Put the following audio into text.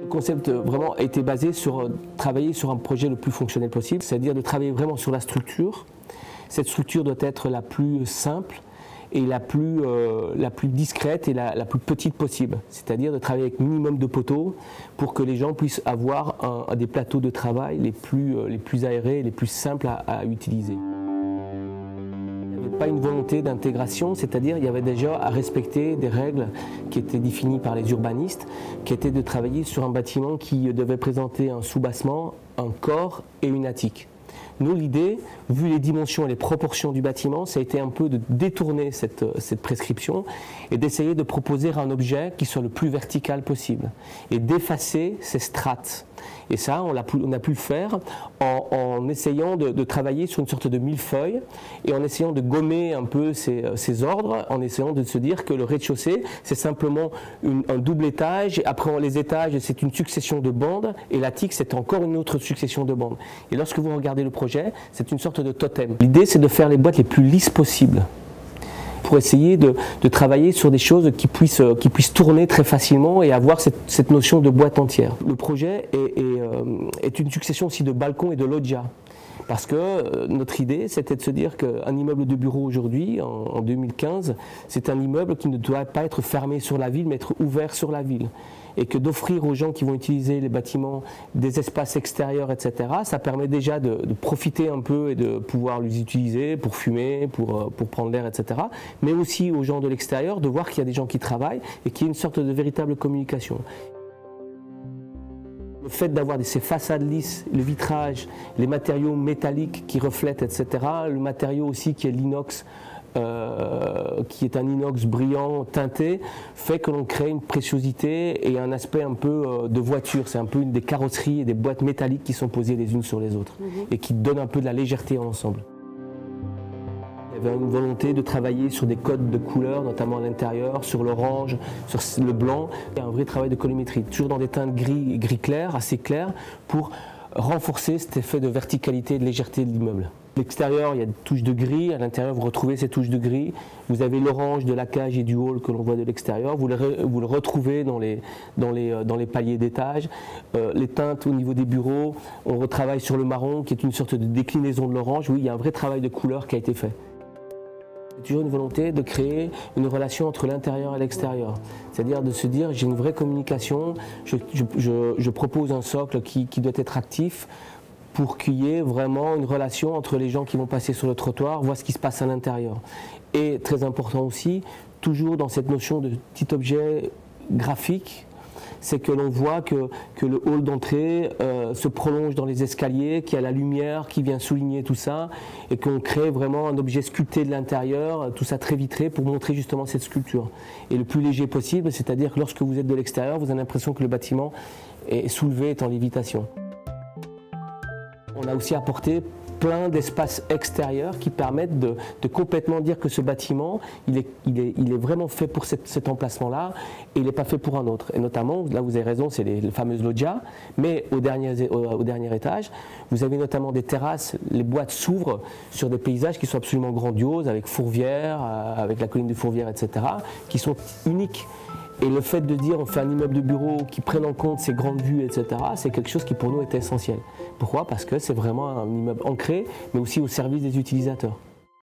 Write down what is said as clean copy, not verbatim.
concept vraiment a été basé sur travailler sur un projet le plus fonctionnel possible, c'est-à-dire de travailler vraiment sur la structure. Cette structure doit être la plus simple et la plus discrète et la plus petite possible, c'est-à-dire de travailler avec minimum de poteaux pour que les gens puissent avoir des plateaux de travail les plus aérés, les plus simples à utiliser. Il n'y avait pas une volonté d'intégration, c'est-à-dire il y avait déjà à respecter des règles qui étaient définies par les urbanistes, qui étaient de travailler sur un bâtiment qui devait présenter un soubassement, un corps et une attique. Nous, l'idée, vu les dimensions et les proportions du bâtiment, ça a été un peu de détourner cette prescription et d'essayer de proposer un objet qui soit le plus vertical possible et d'effacer ces strates. Et ça, on a pu le faire en essayant de travailler sur une sorte de millefeuille et en essayant de gommer un peu ces ordres, en essayant de se dire que le rez-de-chaussée, c'est simplement un double étage, et après les étages, c'est une succession de bandes, et l'attique, c'est encore une autre succession de bandes. Et lorsque vous regardez le projet, c'est une sorte de totem. L'idée, c'est de faire les boîtes les plus lisses possibles, pour essayer de travailler sur des choses qui puissent tourner très facilement et avoir cette notion de boîte entière. Le projet est une succession aussi de balcons et de loggias. Parce que notre idée, c'était de se dire qu'un immeuble de bureau aujourd'hui, en 2015, c'est un immeuble qui ne doit pas être fermé sur la ville, mais être ouvert sur la ville. Et que d'offrir aux gens qui vont utiliser les bâtiments des espaces extérieurs, etc., ça permet déjà de profiter un peu et de pouvoir les utiliser pour fumer, pour prendre l'air, etc. Mais aussi aux gens de l'extérieur de voir qu'il y a des gens qui travaillent et qu'il y a une sorte de véritable communication. Le fait d'avoir ces façades lisses, le vitrage, les matériaux métalliques qui reflètent, etc., le matériau aussi qui est l'inox, qui est un inox brillant, teinté, fait que l'on crée une préciosité et un aspect un peu de voiture. C'est un peu une des carrosseries et des boîtes métalliques qui sont posées les unes sur les autres et qui donnent un peu de la légèreté ensemble. Il y avait une volonté de travailler sur des codes de couleurs, notamment à l'intérieur, sur l'orange, sur le blanc. Il y a un vrai travail de colorimétrie, toujours dans des teintes gris clair, assez claires, pour renforcer cet effet de verticalité et de légèreté de l'immeuble. À l'extérieur, il y a des touches de gris, à l'intérieur, vous retrouvez ces touches de gris. Vous avez l'orange de la cage et du hall que l'on voit de l'extérieur, vous le retrouvez dans les paliers d'étage. Les teintes au niveau des bureaux, on retravaille sur le marron, qui est une sorte de déclinaison de l'orange. Oui, il y a un vrai travail de couleur qui a été fait. C'est toujours une volonté de créer une relation entre l'intérieur et l'extérieur. C'est-à-dire de se dire, j'ai une vraie communication, je propose un socle qui doit être actif pour qu'il y ait vraiment une relation entre les gens qui vont passer sur le trottoir, voir ce qui se passe à l'intérieur. Et très important aussi, toujours dans cette notion de petit objet graphique, c'est que l'on voit que le hall d'entrée se prolonge dans les escaliers, qu'il y a la lumière qui vient souligner tout ça, et qu'on crée vraiment un objet sculpté de l'intérieur, tout ça très vitré, pour montrer justement cette sculpture. Et le plus léger possible, c'est-à-dire que lorsque vous êtes de l'extérieur, vous avez l'impression que le bâtiment est soulevé, est en lévitation. On a aussi apporté plein d'espaces extérieurs qui permettent de complètement dire que ce bâtiment, il est vraiment fait pour cet emplacement-là et il n'est pas fait pour un autre. Et notamment, là vous avez raison, c'est les fameuses loggias, mais au dernier étage, vous avez notamment des terrasses, les boîtes s'ouvrent sur des paysages qui sont absolument grandioses, avec Fourvière, avec la colline de Fourvière, etc., qui sont uniques. Et le fait de dire on fait un immeuble de bureau qui prenne en compte ces grandes vues, etc., c'est quelque chose qui pour nous était essentiel. Pourquoi? Parce que c'est vraiment un immeuble ancré, mais aussi au service des utilisateurs.